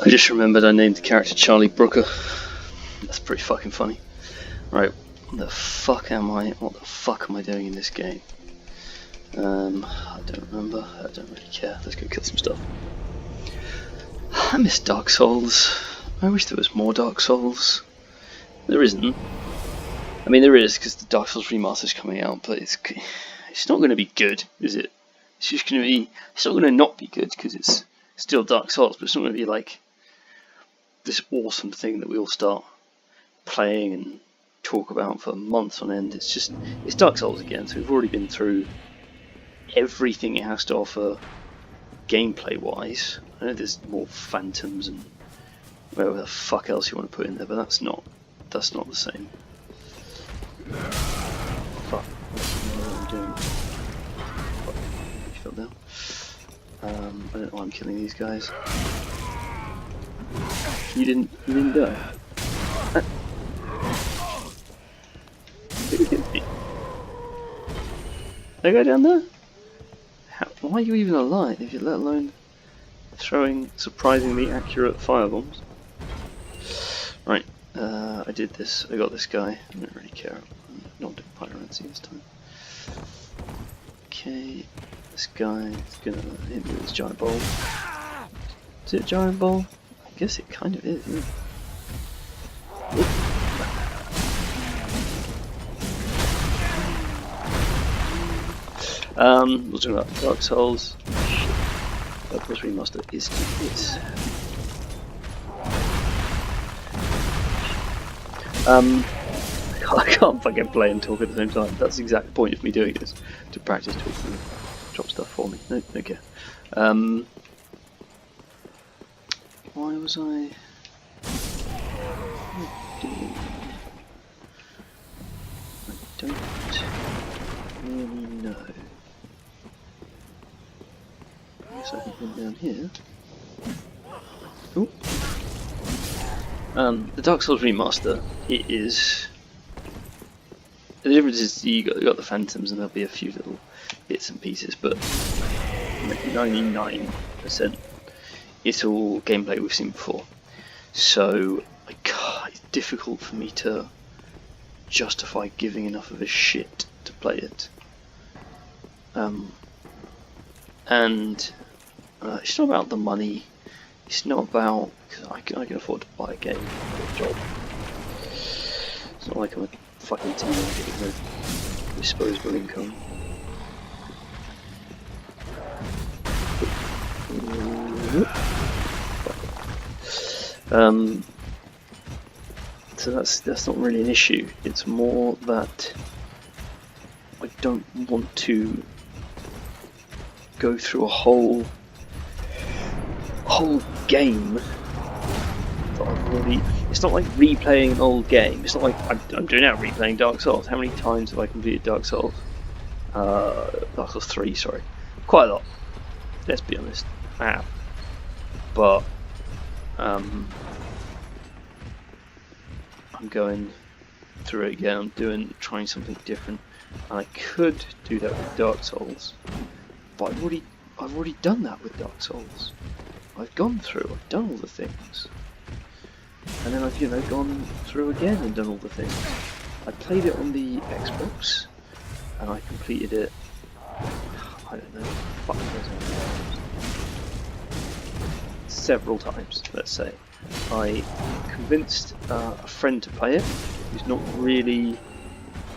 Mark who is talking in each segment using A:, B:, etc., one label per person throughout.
A: I just remembered I named the character Charlie Brooker. That's pretty fucking funny. Right, what the fuck am I doing in this game? I don't remember, I don't really care. Let's go kill some stuff. I miss Dark Souls. I wish there was more Dark Souls. There isn't. I mean, there is, because the Dark Souls remaster is coming out, but it's not going to be good, is it? It's just going to be. It's not going to not be good because it's still Dark Souls, but it's not going to be like this awesome thing that we all start playing and talk about for months on end. It's Dark Souls again, so we've already been through everything it has to offer gameplay wise. I know there's more phantoms and whatever the fuck else you want to put in there, but that's not the same. Fuck, what am I doing? Fuck, you fell down. I don't know why I'm killing these guys. You didn't die. Who hit me? That guy down there? Why are you even alive if you're let alone throwing surprisingly accurate firebombs? Right, I did this. I got this guy. I don't really care. I'm not doing pyromancy this time. Okay, this guy is gonna hit me with his giant ball. Is it a giant ball? I guess it kind of is, isn't it? We'll talk about Dark Souls. Dark Souls Remaster is this. I can't fucking play and talk at the same time. That's the exact point of me doing this, to practice talking and drop stuff for me. No care. Why was I doing? I don't really know. I guess I can come down here. Ooh. The Dark Souls Remaster, it is. The difference is you got the phantoms and there'll be a few little bits and pieces, but 99% it's all gameplay we've seen before. So it's difficult for me to justify giving enough of a shit to play it. And it's not about the money. It's not about, because I can afford to buy a game or a job. It's not like I'm a fucking teenager with no disposable income. So that's not really an issue. It's more that I don't want to go through a whole game that I've already. It's not like replaying an old game. It's not like I'm doing now replaying Dark Souls. How many times have I completed Dark Souls? Dark Souls 3, sorry. Quite a lot. Let's be honest. I have. But I'm going through it again. I'm trying something different. And I could do that with Dark Souls, but I've already done that with Dark Souls. I've gone through. I've done all the things. And then I've gone through again and done all the things. I played it on the Xbox, and I completed it, I don't know, several times, let's say. I convinced a friend to play it, who's not really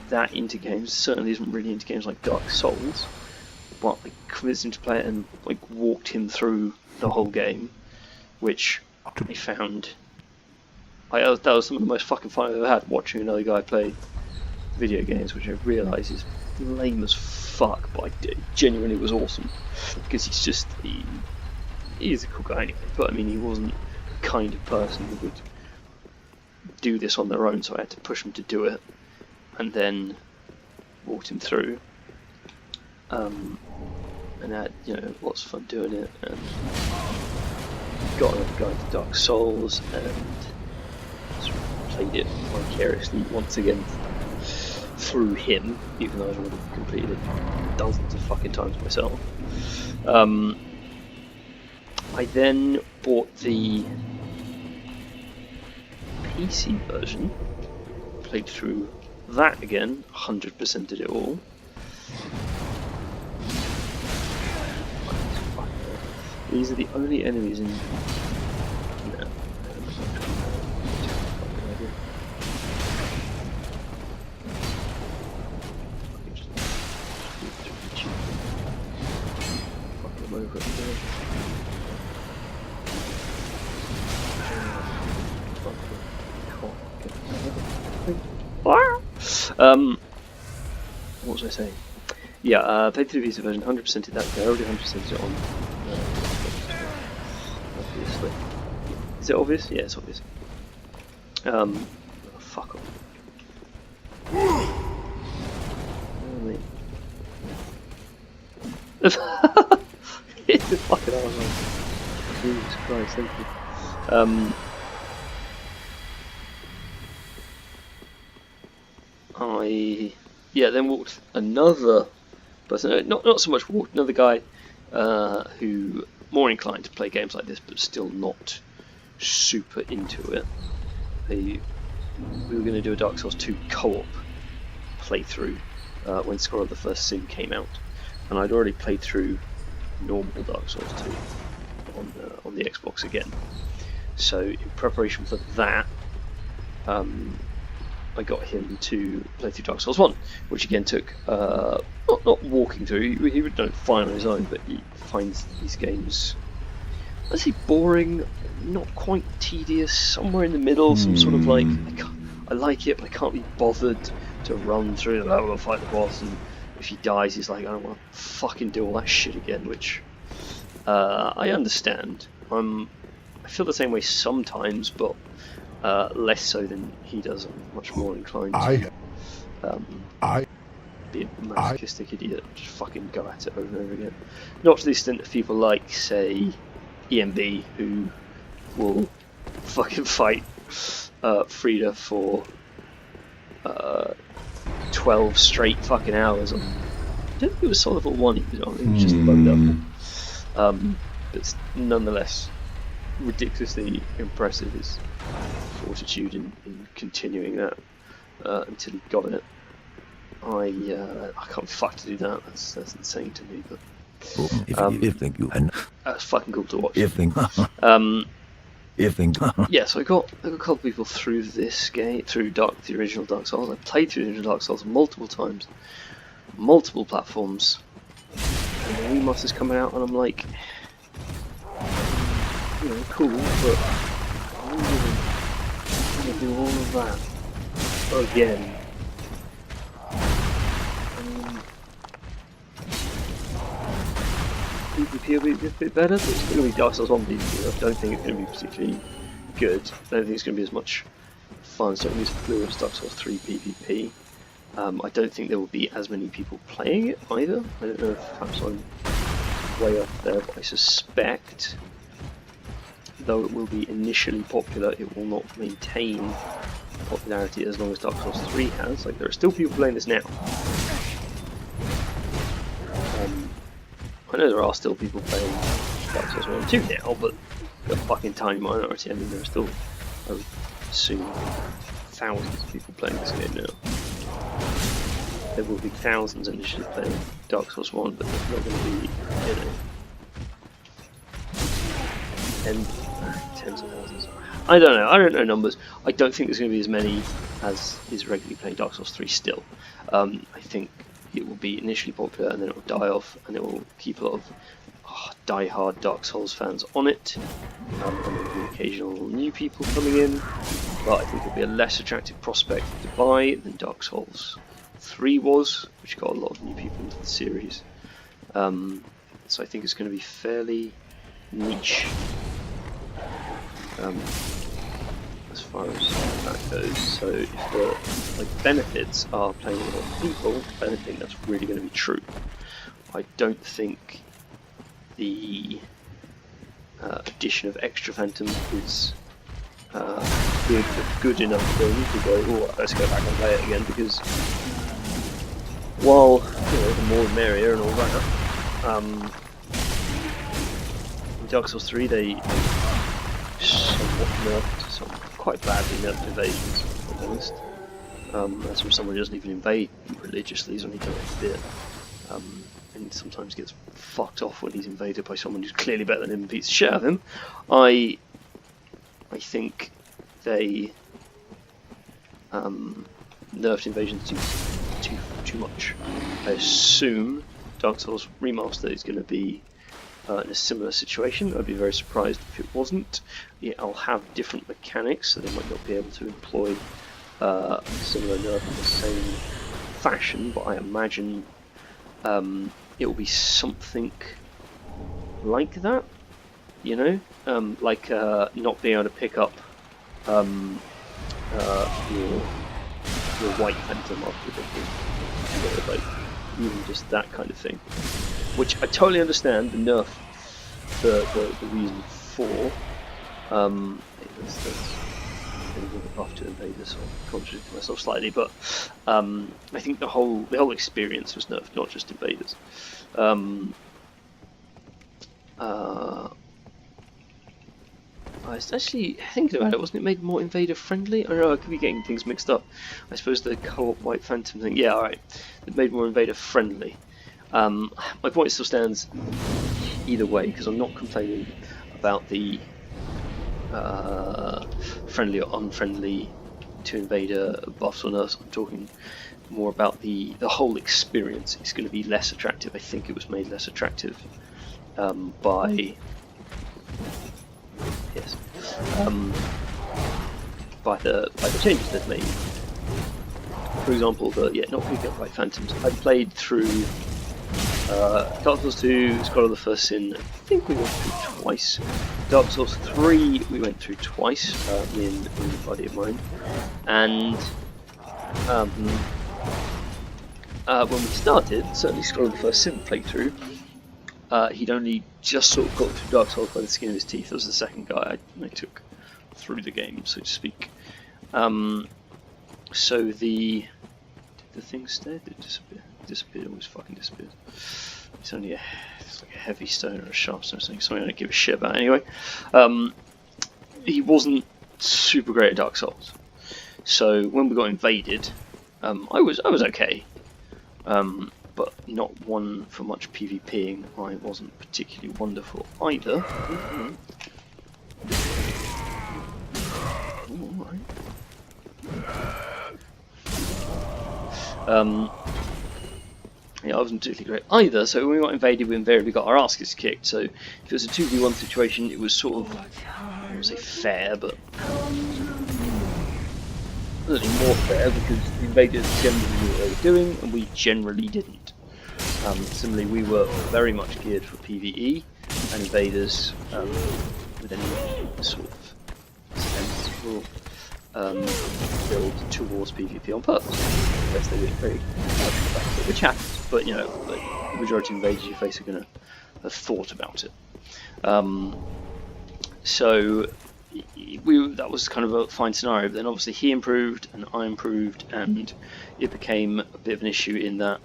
A: that into games, certainly isn't really into games like Dark Souls, but I convinced him to play it and walked him through the whole game, which I found... that was some of the most fucking fun I've ever had, watching another guy play video games, which I realise is lame as fuck, but it genuinely was awesome, because he is a cool guy anyway, but I mean, he wasn't the kind of person who would do this on their own, so I had to push him to do it, and then walked him through, and had, lots of fun doing it, and got another guy to Dark Souls, and played it vicariously once again through him, even though I've already completed it dozens of fucking times myself. I then bought the PC version, played through that again, 100%ed it all. These are the only enemies in... No. What was I saying? Yeah, played through the PC version, 100%ed that. I already 100%ed it on. Obviously, is it obvious? Yeah, it's obvious. Oh, fuck off. Hit the fucking arsehole. Jesus Christ, thank you. I then walked another person, not so much walked, another guy who more inclined to play games like this, but still not super into it. We were going to do a Dark Souls 2 co-op playthrough when Score of the First Sin came out, and I'd already played through normal Dark Souls 2 on the Xbox again. So in preparation for that, I got him to play through Dark Souls 1, which again took not walking through. He would know fine on his own, but he finds these games, let's say, boring, not quite tedious, somewhere in the middle. Some sort of like, I like it, but I can't be bothered to run through the level and fight the boss. And if he dies, he's like, I don't want to fucking do all that shit again, which I understand. I feel the same way sometimes, but less so than he does. I'm much more inclined to be a masochistic idiot, just fucking go at it over and over again. Not to the extent of people like, say, EMB, who will fucking fight Frida for 12 straight fucking hours. I don't think it was Level 1 he was on, he was just loaded up. But nonetheless, ridiculously impressive his fortitude in continuing that until he got it. I can't be fucked to do that. That's insane to me. But that's fucking cool to watch. Yeah, so I got a couple of people through this game, through the original Dark Souls. I played through the original Dark Souls multiple times, multiple platforms, and the remaster's coming out, and I'm like, you know, cool, but I'm gonna do all of that again. PvP will be a bit better, but it's going to be Dark Souls 1 PvP. I don't think it's going to be particularly good. I don't think it's going to be as much fun. It's not going to be as fluid as Dark Souls 3 PvP. I don't think there will be as many people playing it either. I don't know if perhaps I'm way off there, but I suspect, though it will be initially popular, it will not maintain popularity as long as Dark Souls 3 has. Like, there are still people playing this now. I know there are still people playing Dark Souls 1 and 2 now, but a fucking tiny minority. I mean, there are still, I would assume, thousands of people playing this game now. There will be thousands initially playing Dark Souls 1, but there's not going to be, you know, tens of thousands. I don't know numbers. I don't think there's going to be as many as is regularly playing Dark Souls 3 still. I think it will be initially popular and then it will die off, and it will keep a lot of die-hard Dark Souls fans on it, and there will be occasional new people coming in, but I think it'll be a less attractive prospect to buy than Dark Souls 3 was, which got a lot of new people into the series. So I think it's going to be fairly niche as far as that goes. So if the benefits are playing with a lot of people, then I think that's really going to be true. I don't think the addition of extra phantoms is good enough thing to go, oh, let's go back and play it again, because while, you know, the more the merrier and all that, in Dark Souls 3 they somewhat nerfed, some quite badly nerfed invasions, to be honest. That's from someone who doesn't even invade religiously, he's only done it a bit. And sometimes gets fucked off when he's invaded by someone who's clearly better than him and beats the shit out of him. I think they nerfed invasions too much. I assume Dark Souls Remaster is going to be in a similar situation. I'd be very surprised if it wasn't. I'll have different mechanics, so they might not be able to employ a similar nerf in the same fashion, but I imagine it will be something like that, you know, like not being able to pick up your white phantom after the like even just that kind of thing, which I totally understand the nerf, the reason for. That's a buff to invaders, so I'm contradicting myself slightly, but I think the whole experience was nerfed, not just invaders. I was actually thinking about it, wasn't it made more invader friendly? I don't know, I could be getting things mixed up. I suppose the co-op white phantom thing, yeah, alright, it made more invader friendly. My point still stands either way, because I'm not complaining about the friendly or unfriendly to invader buffs on us. I'm talking more about the whole experience. It's going to be less attractive. I think it was made less attractive by the changes they've made. For example, not picking up white phantoms. I played through Dark Souls 2, Scroll of the First Sin, I think we went through twice. Dark Souls 3 we went through twice, me and a buddy of mine. And when we started, certainly Scroll of the First Sin playthrough, he'd only just sort of got through Dark Souls by the skin of his teeth. That was the second guy I took through the game, so to speak. So did the thing stay? Did it disappear? Disappeared, always fucking disappeared. It's only it's like a heavy stone or a sharp stone or something I don't give a shit about anyway. He wasn't super great at Dark Souls, so when we got invaded, I was okay, but not one for much PvPing. I wasn't particularly wonderful either. Yeah, I wasn't particularly great either, so when we got invaded, we invariably got our asses kicked. So if it was a 2v1 situation, it was sort of, I wouldn't say fair, but certainly more fair, because the invaders generally knew what they were doing, and we generally didn't. Similarly, we were very much geared for PvE, and invaders, with any sort of sense, will build towards PvP on purpose. Unless they get very much, which happens, but you know, like, the majority of invaders you face are going to have thought about it. So that was kind of a fine scenario, but then obviously he improved and I improved, and it became a bit of an issue in that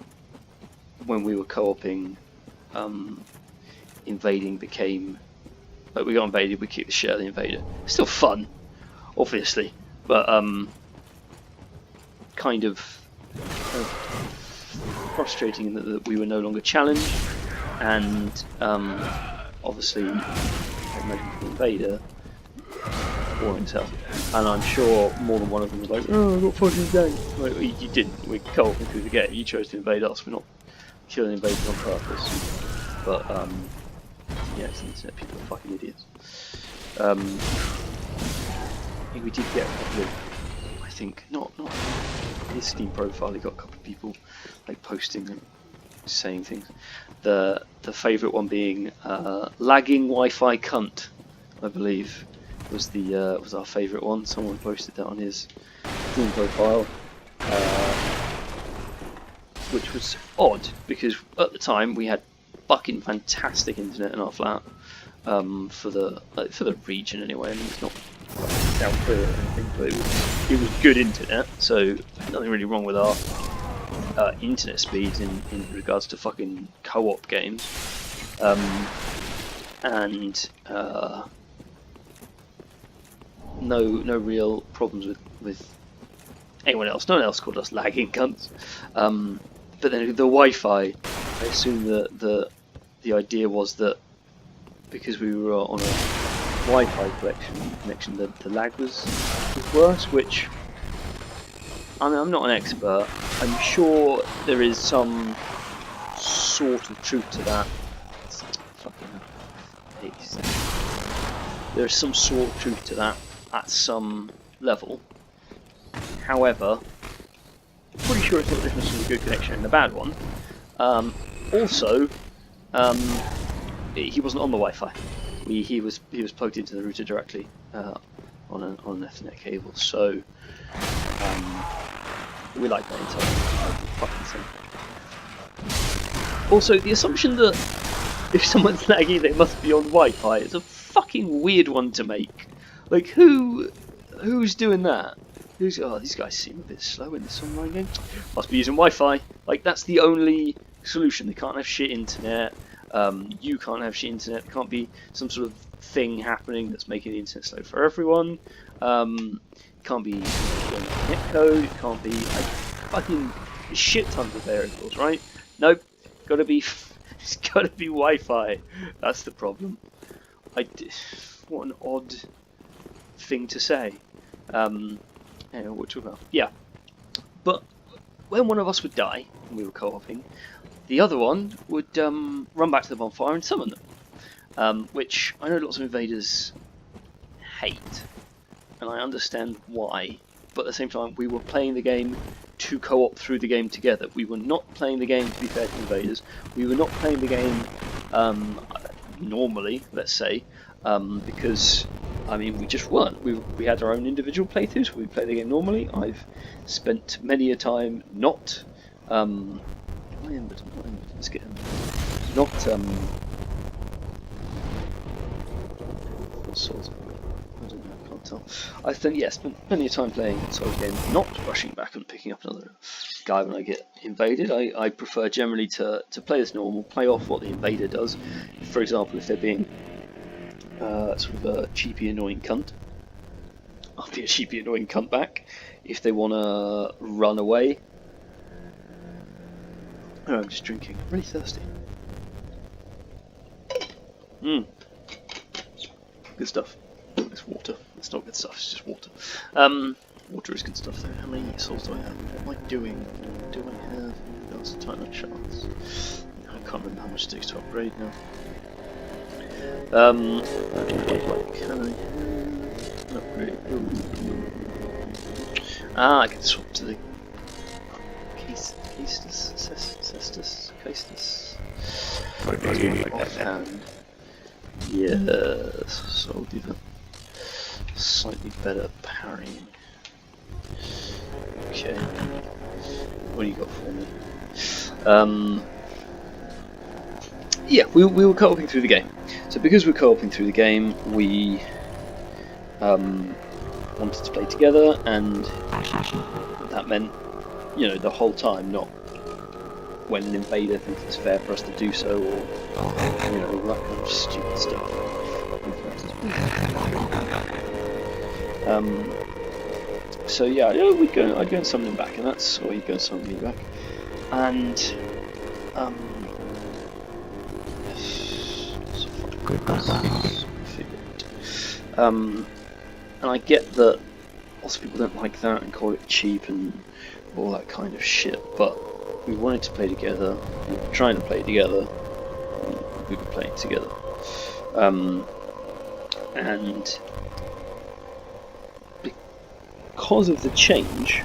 A: when we were co-oping, invading became, like, we got invaded, we kicked the shit out of the invader. Still fun, obviously, but kind of frustrating in that we were no longer challenged, and obviously, I imagine for the invader, boring as hell. And I'm sure more than one of them was like, "Oh, I got fucking ganked." Like, you didn't. We co-oping through the game. You chose to invade us. We're not killing invaders on purpose. But yeah, it's the internet. People are fucking idiots. I think we did get a couple of, I think, not his Steam profile, he got a couple of people like posting and saying things. The favourite one being lagging Wi-Fi cunt, I believe, was our favourite one. Someone posted that on his Steam profile, which was odd because at the time we had fucking fantastic internet in our flat, for the region anyway. I mean, it's not down clear or anything, but it was good internet, so nothing really wrong with our internet speeds in regards to fucking co-op games. no real problems with anyone else. No one else called us lagging cunts. But then the Wi-Fi, I assume that the idea was that because we were on a Wi-Fi connection, the lag was worse. Which I mean, I'm not an expert. I'm sure there is some sort of truth to that. There's some sort of truth to that at some level. However, pretty sure it's not the difference between a good connection and a bad one. Also, he wasn't on the Wi-Fi. He was plugged into the router directly on an Ethernet cable. So we like that entire fucking thing. Also, the assumption that if someone's laggy, they must be on Wi-Fi is a fucking weird one to make. Like, who's doing that? Oh, these guys seem a bit slow in this online game. Must be using Wi-Fi. Like, that's the only solution. They can't have shit internet. You can't have shit internet. There can't be some sort of thing happening that's making the internet slow for everyone. Can't be netcode. It can't be like fucking shit tons of variables, right? Nope. Gotta be. It's gotta be Wi-Fi. That's the problem. What an odd thing to say. Anyway, what we're talking about. Yeah. But when one of us would die, and we were co-oping, the other one would run back to the bonfire and summon them. Which I know lots of invaders hate, and I understand why. But at the same time, we were playing the game to co-op through the game together. We were not playing the game to be fair to invaders. We were not playing the game normally, let's say, because I mean we just weren't. We had our own individual playthroughs. We played the game normally. I've spent many a time not let's get him. Not swords. I don't know, I can't tell. I think yes, spent plenty of time playing Souls games, not rushing back and picking up another guy when I get invaded. I prefer generally to play as normal, play off what the invader does. For example, if they're being sort of a cheapy annoying cunt, I'll be a cheapy annoying cunt back. If they want to run away, oh, I'm just drinking. I'm really thirsty. Good stuff. It's water. It's not good stuff, it's just water. Water is good stuff though. How many souls do I have? What am I doing? Do I have that's a ton of chance? I can't remember how much it takes to upgrade now. Can I upgrade? I can swap to the Castus. Offhand. Yes, so I'll do the slightly better parrying. Okay, what do you got for me? Yeah, we were co-oping through the game. So because we're co-oping through the game, we wanted to play together, and that meant, you know, the whole time, not when an invader thinks it's fair for us to do so, or you know, that kind of stupid stuff. So yeah, I'd go and summon him back, and that's, or he'd go and summon me back, and and I get that lots of people don't like that and call it cheap and all that kind of shit, but we wanted to play together, we were trying to play together, we were playing together. And because of the change,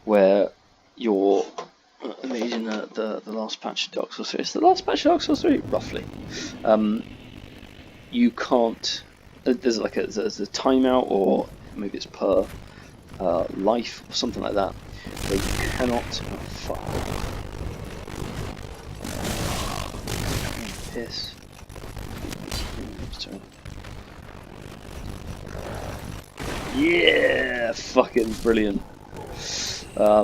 A: where you're imagine the last patch of Dark Souls 3, it's the last patch of Dark Souls 3, roughly. You can't. There's like there's a timeout, or maybe it's per life or something like that, where you cannot. Oh, fuck. Piss. Yeah, fucking brilliant. I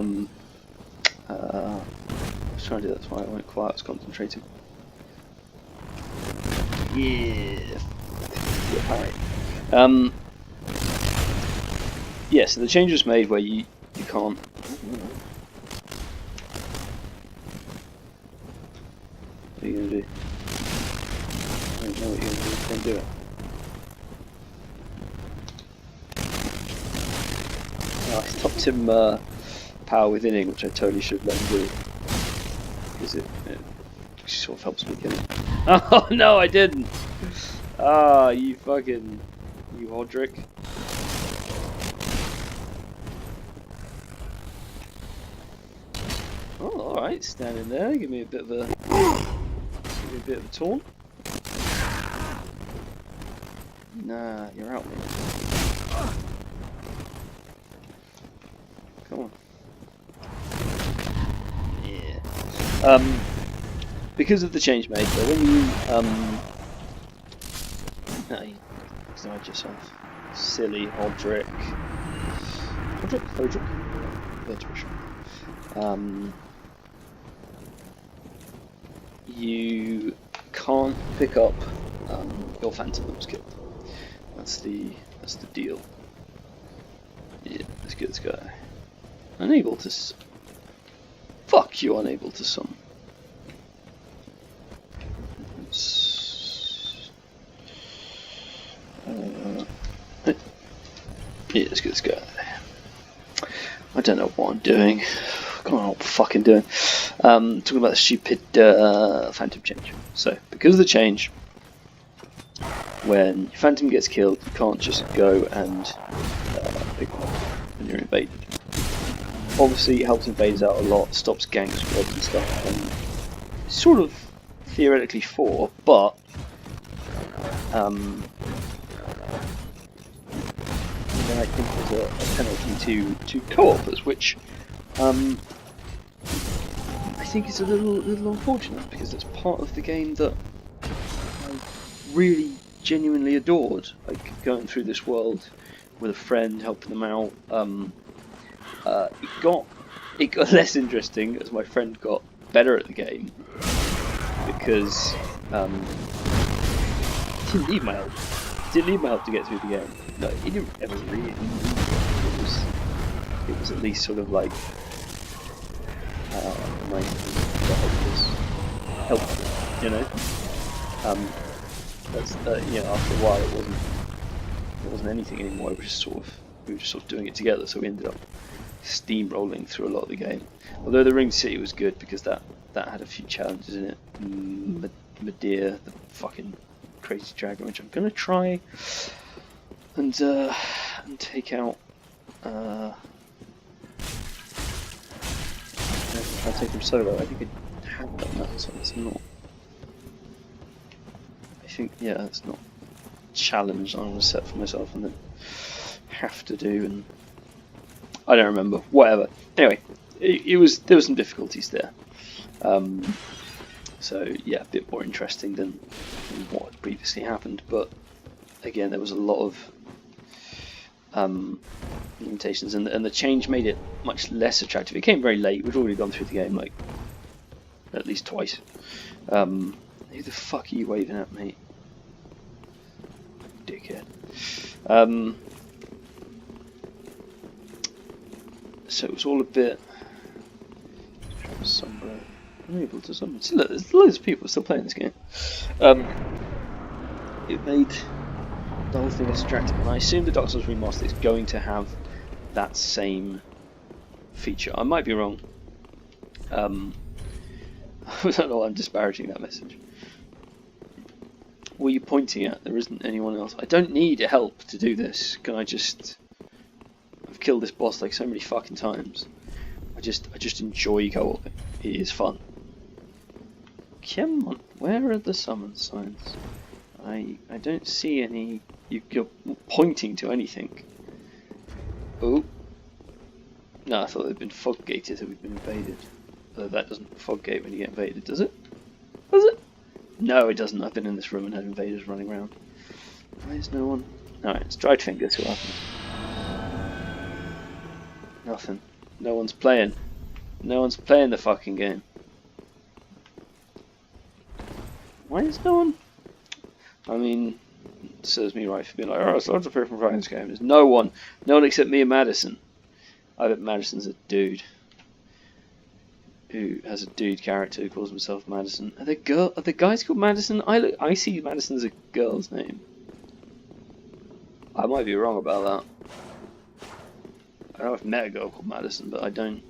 A: was trying to do that, that's why I went quiet, I was concentrating. Yeah. Alright. yeah, so the change was made where you can't. What are you gonna do? I don't know what you're gonna do. Don't do it. Oh, I stopped him power withining, which I totally should have let him do. Because it sort of helps me kill him. Oh no, I didn't! Ah, you Hodrick. Oh, alright, standing there, give me a bit of a taunt. Nah, you're out, man. Come on. Yeah. Because of the change made, though, when you no, you denied yourself. Silly Hodrick. Hodrick? You can't pick up your phantom that was killed. That's the deal. Yeah, let's get this guy. Unable to. Fuck you! Unable to summon. Yeah, let's get this guy. I don't know what I'm doing. I don't know what I'm fucking doing. Talking about the stupid phantom change. So, because of the change, when your phantom gets killed, you can't just go and pick them up when you're invaded. Obviously, it helps invaders out a lot, stops gang squads and stuff, and sort of theoretically for, but then I think there's a penalty to co-opers, which I think is a little unfortunate, because it's part of the game that I really genuinely adored, like going through this world with a friend, helping them out. It got less interesting as my friend got better at the game, because he didn't need my help. He didn't need my help to get through the game. No, he didn't ever really. It was at least sort of like my help was helpful, you know. That's you know, after a while it wasn't anything anymore. We were just sort of doing it together. So we ended up steamrolling through a lot of the game. Although the Ring City was good because that had a few challenges in it. Medea, the fucking crazy dragon, which I'm gonna try and take out. I'll take him solo. I think I have done that, so it's not. I think it's not a challenge I'm gonna set for myself and then have to do, and I don't remember. Whatever. Anyway, there was some difficulties there. So yeah, a bit more interesting than what had previously happened, but again there was a lot of limitations, and the change made it much less attractive. It came very late. We'd already gone through the game like at least twice. Who the fuck are you waving at, mate? Dickhead. So it was all a bit. Unable to summon. See, look, there's loads of people still playing this game. It made the whole thing less attractive, and I assume the Dark Souls Remaster is going to have that same feature. I might be wrong. I don't know why I'm disparaging that message. What are you pointing at? There isn't anyone else. I don't need help to do this. Can I just... I've killed this boss like so many fucking times. I just enjoy co-oping. It is fun. Come on, where are the summon signs? I don't see any. You're pointing to anything. Oh. No, I thought they'd been fog gated, that we'd been invaded. Although that doesn't fog gate when you get invaded, does it? Does it? No, it doesn't. I've been in this room and had invaders running around. Why is no one? Alright, it's dried fingers. What happens? Nothing. No one's playing. No one's playing the fucking game. Why is no one? I mean, serves me right for being like, oh, it's lots of people playing this game. There's no one except me and Madison. I bet Madison's a dude who has a dude character who calls himself Madison. Are there guys called Madison? I see Madison as a girl's name. I might be wrong about that. I know I've met a girl called Madison, but I don't.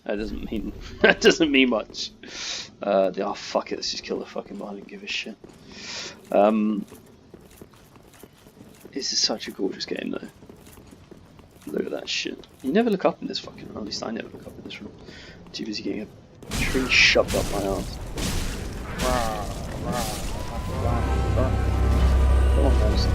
A: That doesn't mean much. Oh fuck it, let's just kill the fucking bot. I don't give a shit. This is such a gorgeous game though. Look at that shit. You never look up in this fucking room. At least I never look up in this room. Too busy getting a tree shoved up my arse. Come on, Madison.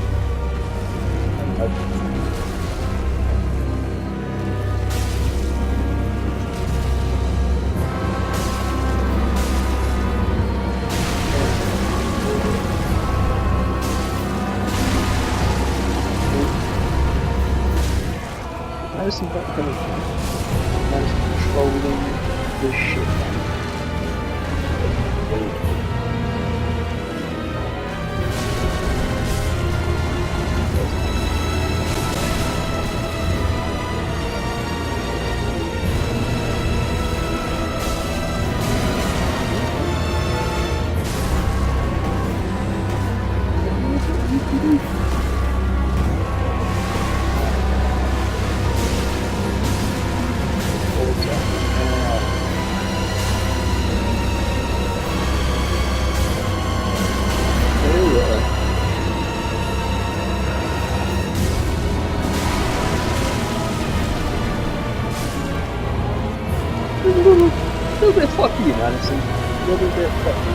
A: Madison got coming. Madison controlling this shit. A little bit fuck you, Madison. A little bit fuck you.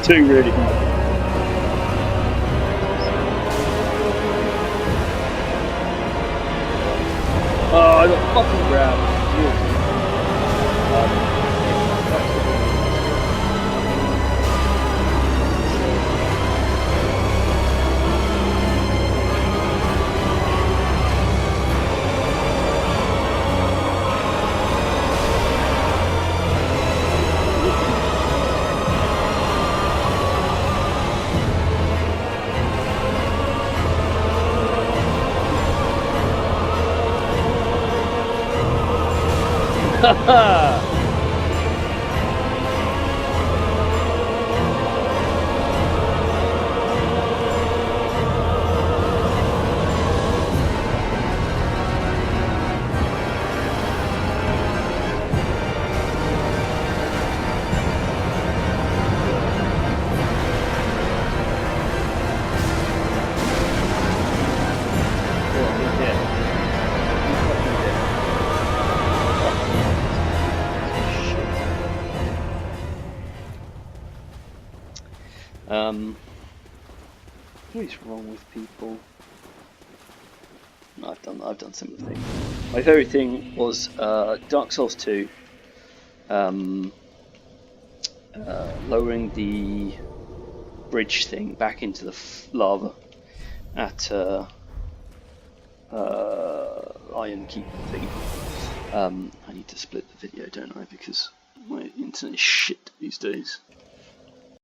A: Doing really good. Oh, I got fucking grabbed. Haha! What is wrong with people? I've done similar things. My favourite thing was Dark Souls 2, lowering the bridge thing back into the lava at Iron Keep thing. I need to split the video, don't I? Because my internet is shit these days.